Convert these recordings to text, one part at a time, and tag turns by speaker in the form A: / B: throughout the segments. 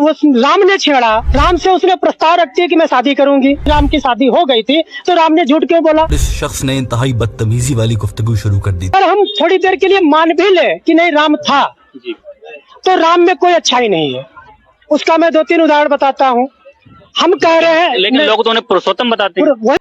A: उस राम ने छेड़ा, राम से उसने प्रस्ताव रखती है कि मैं शादी करूंगी। राम की शादी हो गई थी तो राम ने झूठ क्यों बोला?
B: इस शख्स ने इंतहाई बदतमीजी वाली गुफ्तगू शुरू कर दी।
A: और हम थोड़ी देर के लिए मान भी ले कि नहीं राम था, तो राम में कोई अच्छाई नहीं है। उसका मैं 2-3 उदाहरण बताता हूँ। हम कह रहे हैं,
C: लेकिन लोग तो उन्हें पुरुषोत्तम बताते हैं।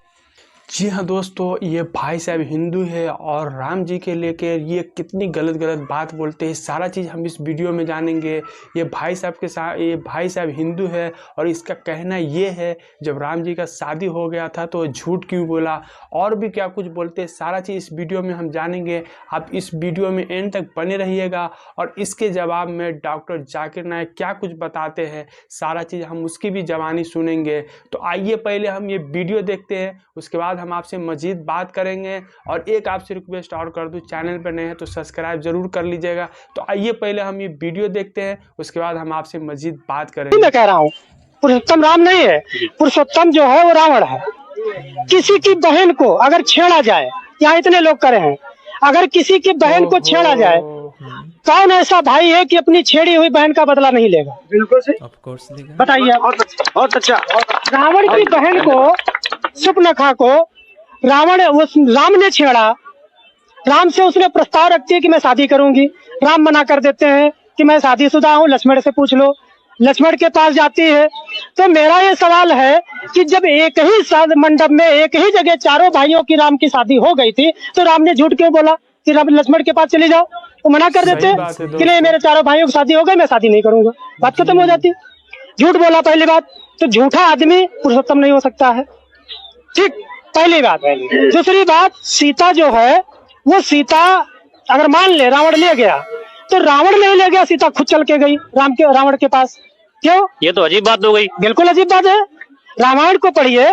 D: जी हाँ दोस्तों, ये भाई साहब हिंदू है और राम जी के लेके ये कितनी गलत बात बोलते हैं, सारा चीज़ हम इस वीडियो में जानेंगे। ये भाई साहब हिंदू है और इसका कहना ये है जब राम जी का शादी हो गया था तो झूठ क्यों बोला, और भी क्या कुछ बोलते हैं, सारा चीज़ इस वीडियो में हम जानेंगे। आप इस वीडियो में एंड तक बने रहिएगा और इसके जवाब में डॉक्टर जाकिर नायक क्या कुछ बताते हैं, सारा चीज़ हम उसकी भी जबानी सुनेंगे। तो आइए पहले हम ये वीडियो देखते हैं, उसके बाद हम आपसे मजीद बात करेंगे। और एक आपसे रिक्वेस्ट और कर दूं, चैनल पर नए हैं तो सब्सक्राइब जरूर कर लीजिएगा। तो आइए पहले हम ये वीडियो देखते हैं, उसके बाद हम आपसे मजीद बात करेंगे।
A: मैं कह रहा हूँ पुरुषोत्तम राम नहीं है, पुरुषोत्तम जो है वो रावण है। किसी की बहन को अगर छेड़ा जाए, यहाँ इतने लोग करे हैं, अगर किसी की बहन को छेड़ा जाए, कौन ऐसा भाई है कि अपनी छेड़ी हुई बहन का बदला नहीं लेगा? बिल्कुल से, बताइए। बहुत अच्छा। रावण की बहन को, सुपनखा को राम ने छेड़ा, राम से उसने प्रस्ताव रखती है कि मैं शादी करूंगी। राम मना कर देते हैं कि मैं शादीशुदा हूँ, लक्ष्मण से पूछ लो। लक्ष्मण के पास जाती है। तो मेरा ये सवाल है कि जब एक ही मंडप में एक ही जगह चारों भाइयों की राम की शादी हो गई थी तो राम ने झूठ क्यों बोला कि लक्ष्मण के पास चले जाओ? वो मना कर देते कि नहीं, मेरे चारों भाइयों की शादी हो गई, मैं शादी नहीं करूंगा, बात खत्म हो जाती। झूठ बोला पहली बात, तो झूठा आदमी पुरुषोत्तम नहीं हो सकता है। ठीक, पहली बात। दूसरी बात, सीता जो है वो सीता अगर मान ले रावण ले गया तो रावण नहीं ले गया, सीता खुद चल के गई रावण के पास। क्यों? ये तो अजीब बात हो गई। बिल्कुल अजीब बात है। रामायण को पढ़िए,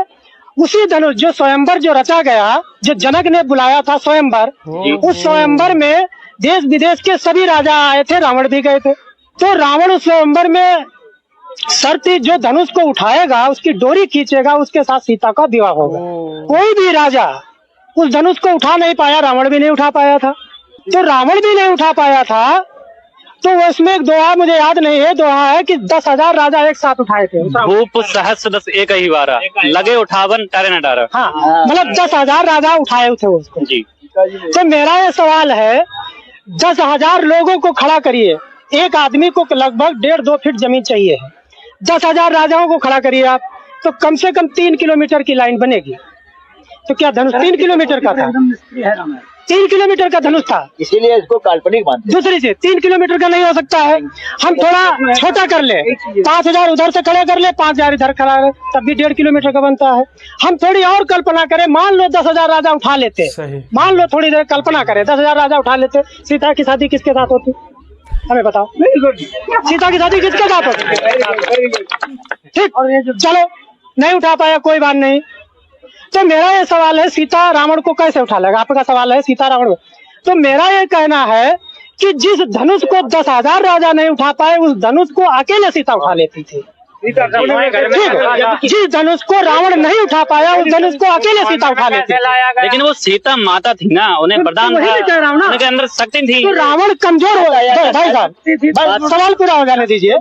A: उसी धनुष जो स्वयंवर जो रचा गया, जो जनक ने बुलाया था स्वयंवर, उस स्वयंवर में देश विदेश के सभी राजा आए थे, रावण भी गए थे। तो रावण उस स्वयंवर में शर्त जो धनुष को उठाएगा, उसकी डोरी खींचेगा, उसके साथ सीता का विवाह होगा। कोई भी राजा उस धनुष को उठा नहीं पाया, रावण भी नहीं उठा पाया था। तो रावण भी नहीं उठा पाया था, तो उसमें एक दोहा मुझे याद नहीं है, दोहा है कि 10,000 राजा एक साथ उठाए थे।
C: भूप सहस्र दस एक ही बारा, लगे उठावन तारे न डारा।
A: हाँ, मतलब 10,000 राजा उठाए थे उसको जी। तो मेरा ये सवाल है, 10,000 लोगों को खड़ा करिए, एक आदमी को लगभग 1.5-2 फीट जमीन चाहिए है। 10,000 राजाओं को खड़ा करिए आप, तो कम से कम 3 किलोमीटर की लाइन बनेगी। तो क्या धनुष 3 किलोमीटर का था? 3 किलोमीटर का धनुष था,
E: इसीलिए इसको काल्पनिक मानते हैं।
A: दूसरी चीज, 3 किलोमीटर का नहीं हो सकता है। हम थोड़ा छोटा कर ले, 5,000 उधर से खड़े कर ले, 5,000 इधर खड़ा है, तब भी 1.5 किलोमीटर का बनता है। हम थोड़ी और कल्पना करें, मान लो 10,000 राजा उठा लेते, मान लो थोड़ी देर कल्पना करें, 10,000 राजा उठा लेते, सीता की शादी किसके साथ होती? हमें बताओ, सीता की शादी किसके साथ होती? ठीक, चलो नहीं उठा पाया, कोई बात नहीं। तो मेरा ये सवाल है, सीता रावण को कैसे उठा लेगा? आपका सवाल है सीता रावण को। तो मेरा ये कहना है कि जिस धनुष को 10,000 राजा नहीं उठा पाए, उस धनुष को अकेले सीता उठा लेती थी। जिस धनुष को रावण नहीं उठा पाया, उस धनुष को अकेले सीता उठा लेती थी।
C: लेकिन वो सीता माता थी ना, उन्हें वरदान था, उनके अंदर शक्ति थी।
A: तो रावण कमजोर हो गया। भाई साहब, सवाल पूरा हो जाने दीजिए।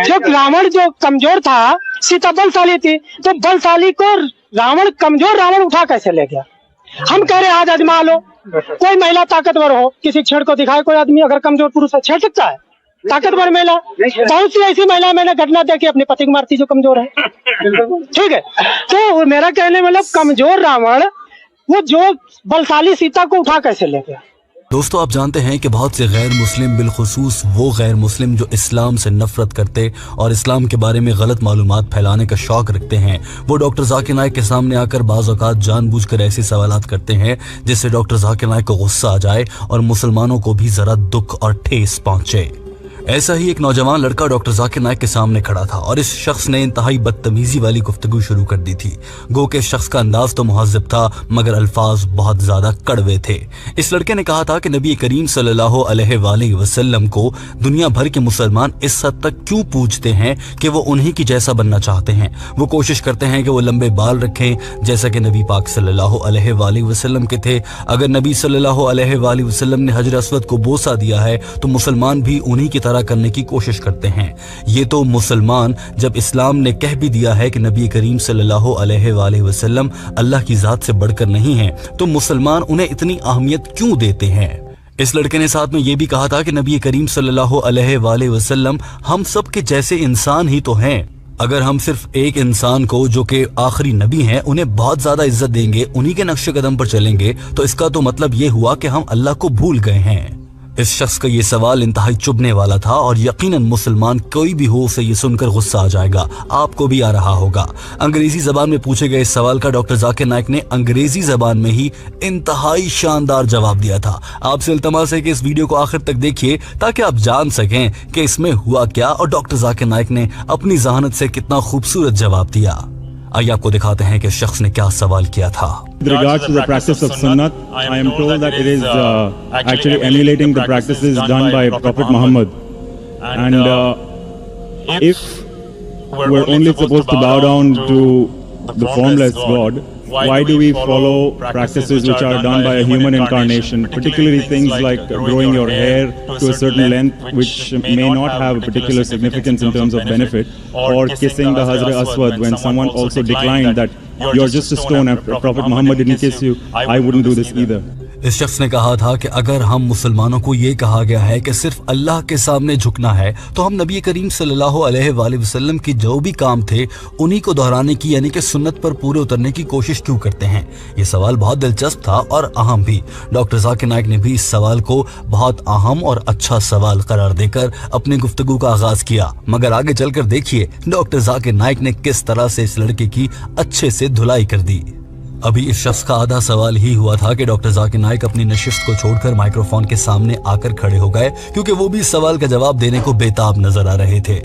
A: जो रावण जो कमजोर था, सीता बलशाली थी, तो बलशाली को रावण कमजोर रावण उठा कैसे ले गया? हम कह रहे आज आजमा लो, कोई महिला ताकतवर हो, किसी छेड़ को दिखाए कोई आदमी, अगर कमजोर पुरुष है छेड़ सकता है? ताकतवर महिला, बहुत सी ऐसी महिला मैंने घटना देखी अपने पति को मारती जो कमजोर है। ठीक है, तो मेरा कहने मतलब कमजोर रावण वो जो बलशाली सीता को उठा कैसे ले गया?
B: दोस्तों, आप जानते हैं कि बहुत से गैर मुस्लिम, बिलखुसूस वो गैर मुस्लिम जो इस्लाम से नफरत करते और इस्लाम के बारे में गलत मालूमात फैलाने का शौक रखते हैं, वो डॉक्टर जाकिर नायक के सामने आकर बाज़ औक़ात जानबूझकर ऐसे सवालात करते हैं जिससे डॉक्टर जाकिर नायक को गुस्सा आ जाए और मुसलमानों को भी जरा दुख और ठेस पहुंचे। ऐसा ही एक नौजवान लड़का डॉक्टर जाकिर नायक के सामने खड़ा था और इस शख्स ने इंतहाई बदतमीजी वाली गुफ्तगू शुरू कर दी थी। गो के शख्स का अंदाज तो मुहज़्ज़ब था मगर अल्फाज बहुत ज्यादा कड़वे थे। इस लड़के ने कहा था कि नबी करीम सल्लल्लाहु अलैहि वसल्लम को दुनिया भर के मुसलमान इस हद तक क्यों पूजते हैं कि वो उन्हीं की जैसा बनना चाहते हैं। वो कोशिश करते हैं कि वो लंबे बाल रखें जैसा कि नबी पाक सल्लल्लाहु अलैहि वसल्लम के थे। अगर नबी सल्लल्लाहु अलैहि वसल्लम ने हजर अस्वद को बोसा दिया है तो मुसलमान भी उन्हीं की तरह गुजारा करने की कोशिश करते हैं। ये तो मुसलमान, जब इस्लाम ने कह भी दिया है कि नबी करीम सल्लल्लाहु अलैहि वसल्लम अल्लाह की ज़ात से बढ़कर नहीं है, तो मुसलमान उन्हें इतनी अहमियत क्यों देते हैं? इस लड़के ने साथ में ये भी कहा था कि नबी करीम सल्लल्लाहु अलैहि वसल्लम हम सब के जैसे इंसान ही तो हैं। अगर हम सिर्फ एक इंसान को जो कि आखिरी नबी हैं उन्हें बहुत ज्यादा इज्जत देंगे, उन्हीं के नक्शे कदम पर चलेंगे, तो इसका तो मतलब ये हुआ कि हम अल्लाह को भूल गए हैं। इस शख्स का ये सवाल इंतहाई चुभने वाला था और यकीनन मुसलमान कोई भी हो उसे ये सुनकर गुस्सा आ जाएगा, आपको भी आ रहा होगा। अंग्रेजी जबान में पूछे गए इस सवाल का डॉक्टर जाकिर नाइक ने अंग्रेजी जबान में ही इंतहाई शानदार जवाब दिया था। आपसे इल्तमास है कि इस वीडियो को आखिर तक देखिए ताकि आप जान सकें कि इसमें हुआ क्या और डॉक्टर जाकिर नाइक ने अपनी जहानत से कितना खूबसूरत जवाब दिया। आइए आपको दिखाते हैं कि शख्स ने क्या सवाल किया था।
F: With regards to the practice of Sunnat, I am told that it is actually emulating the practices done by Prophet Muhammad. And if we're only supposed to bow down to the formless God, why do we follow practices which are done by a human incarnation, particularly things like growing your hair to a certain length, which may not have a particular significance in terms of benefit, or kissing the Hazrat Aswad when someone also declined that you're just a stone, Prophet Muhammad didn't kiss you, I wouldn't do this either.
B: इस शख्स ने कहा था कि अगर हम मुसलमानों को ये कहा गया है कि सिर्फ अल्लाह के सामने झुकना है, तो हम नबी करीम सल्लल्लाहु अलैहि वसल्लम की जो भी काम थे उन्हीं को दोहराने की यानी कि सुन्नत पर पूरे उतरने की कोशिश क्यों करते हैं? ये सवाल बहुत दिलचस्प था और अहम भी। डॉक्टर जाकिर नाइक ने भी इस सवाल को बहुत अहम और अच्छा सवाल करार देकर अपनी गुफ्तगू का आगाज किया, मगर आगे चलकर देखिए डॉक्टर जाकिर नाइक ने किस तरह से इस लड़के की अच्छे से धुलाई कर दी। अभी इस शख्स का आधा सवाल ही हुआ था कि डॉक्टर जाकिर नाइक अपनी नशिस्त को छोड़कर माइक्रोफोन के सामने आकर खड़े हो गए, क्योंकि वो भी इस सवाल का जवाब देने को बेताब नजर आ रहे थे।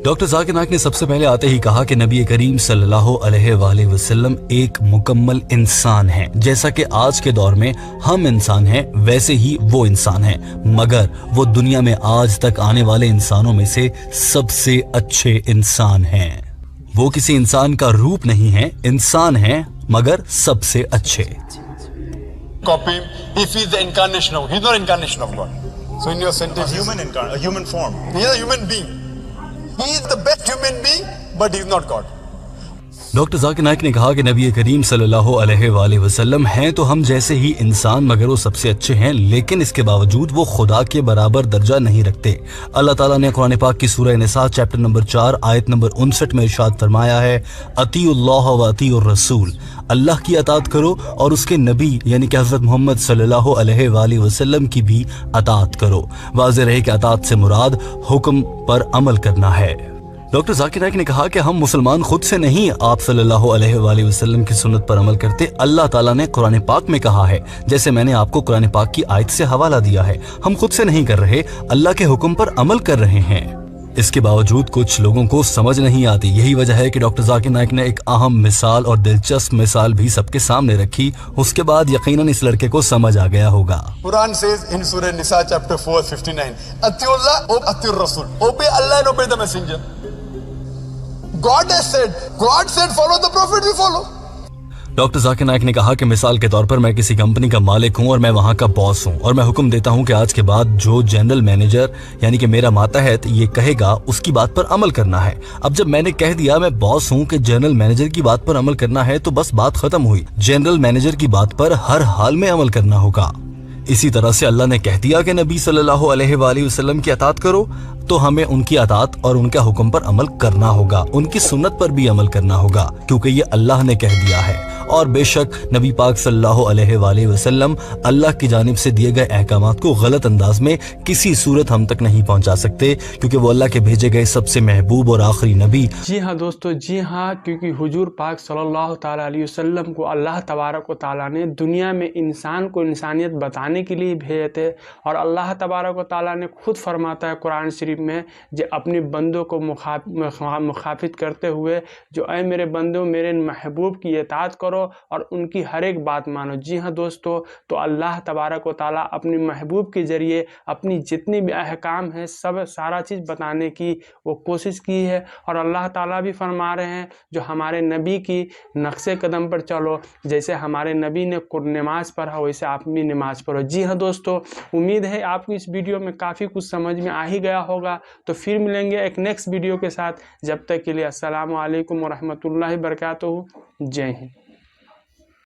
B: डॉक्टर जाकिर नाइक ने सबसे पहले आते ही कहा कि नबी करीम सल्लल्लाहु अलैहि वसल्लम एक मुकम्मल इंसान है। जैसा कि आज के दौर में हम इंसान हैं, वैसे ही वो इंसान है, मगर वो दुनिया में आज तक आने वाले इंसानों में से सबसे अच्छे इंसान हैं। वो किसी इंसान का रूप नहीं है, इंसान है मगर सबसे अच्छे।
G: Copy him if he is the incarnation of, he's not incarnation of God. So in your sentence,
H: a human form.
G: He is a human being. He is the best human being, but he is not God.
B: Doctor Zakir Naik ने कहा कि नबी करीम सल्लल्लाहु अलैहि वसल्लम हैं तो हम जैसे ही इंसान, मगर वो सबसे अच्छे हैं, लेकिन इसके बावजूद वो खुदा के बराबर दर्जा नहीं रखते। अल्लाह ताला ने कुरान पाक की सूरह निसा चैप्टर नंबर 4 आयत नंबर 59 में इरशाद फरमाया है, अतीउल्लाह व अतीउर रसूल, अल्लाह की अतात करो और उसके नबी यानी कि हज़रत मोहम्मद सल्लल्लाहु अलैहि वसल्लम की भी अतात करो। वाज़ेह रहे कि अतात से मुराद हुक्म पर अमल करना है। डॉक्टर जाकिर नाइक ने कहा कि हम मुसलमान खुद से नहीं आप सल्लल्लाहु अलैहि वसल्लम की सुन्नत पर अमल करते, अल्लाह ताला ने कुरान पाक में कहा है। जैसे मैंने आपको कुरान पाक की आयत से हवाला दिया है, हम खुद से नहीं कर रहे, अल्लाह के हुक्म पर अमल कर रहे हैं। इसके बावजूद कुछ लोगों को समझ नहीं आती। यही वजह है कि डॉक्टर जाकिर नाइक ने एक अहम मिसाल और दिलचस्प मिसाल भी सबके सामने रखी। उसके बाद यकीनन इस लड़के को समझ आ गया होगा।
G: Quran says in Surah Nisa chapter 4:59, Atiullah o Atiur Rasul, obey Allah and obey the messenger. God has said, God said follow the prophet, we follow.
B: Doctor Zakir Naik ने कहा कि मिसाल के तौर पर मैं किसी कंपनी का मालिक हूं और मैं वहां का बॉस हूं और मैं हुक्म देता हूं कि आज के बाद जो जनरल मैनेजर यानी कि मेरा मातहत ये कहेगा उसकी बात पर अमल करना है। अब जब मैंने कह दिया मैं बॉस हूं कि जनरल मैनेजर की बात पर अमल करना है, तो बस बात खत्म हुई। जनरल मैनेजर की बात पर हर हाल में अमल करना होगा। इसी तरह से अल्लाह ने कह दिया कि नबी सल्लल्लाहु अलैहि वसल्लम की अतात करो, तो हमें उनकी अतात और उनके हुक्म पर अमल करना होगा, उनकी सुन्नत पर भी अमल करना होगा, क्योंकि ये अल्लाह ने कह दिया है। और बेशक नबी पाक सल्लल्लाहु अलैहि वसल्लम अल्लाह की जानिब से दिए गए अहकामात को गलत अंदाज में किसी सूरत हम तक नहीं पहुंचा सकते, क्योंकि वो अल्लाह के भेजे गए सबसे महबूब और आखिरी नबी।
D: जी हाँ दोस्तों, जी हाँ, क्योंकि हुजूर पाक सल्लल्लाहु ताला अलैहि वसल्लम को अल्लाह तबारक व तआला ने दुनिया में इंसान को इंसानियत बताने के लिए भेजे थे। और अल्लाह तबारक व तआला ने खुद फरमाता है कुरान शरीफ में, जो अपने बंदों को मुखाफित करते हुए, जो ऐ मेरे बंदों मेरे महबूब की इताअत करो करो और उनकी हर एक बात मानो। जी हाँ दोस्तों, तो अल्लाह तबारक व तआला अपने महबूब के ज़रिए अपनी जितनी भी अहकाम है सब सारा चीज़ बताने की वो कोशिश की है। और अल्लाह ताला भी फरमा रहे हैं जो हमारे नबी की नक्शे कदम पर चलो, जैसे हमारे नबी ने नमाज़ पढ़ा वैसे आप भी नमाज़ पढ़ो। जी हाँ दोस्तों, उम्मीद है आपको इस वीडियो में काफ़ी कुछ समझ में आ ही गया होगा। तो फिर मिलेंगे एक नेक्स्ट वीडियो के साथ, जब तक के लिए अस्सलामु अलैकुम व रहमतुल्लाहि व बरकातुहू। जय हिंद।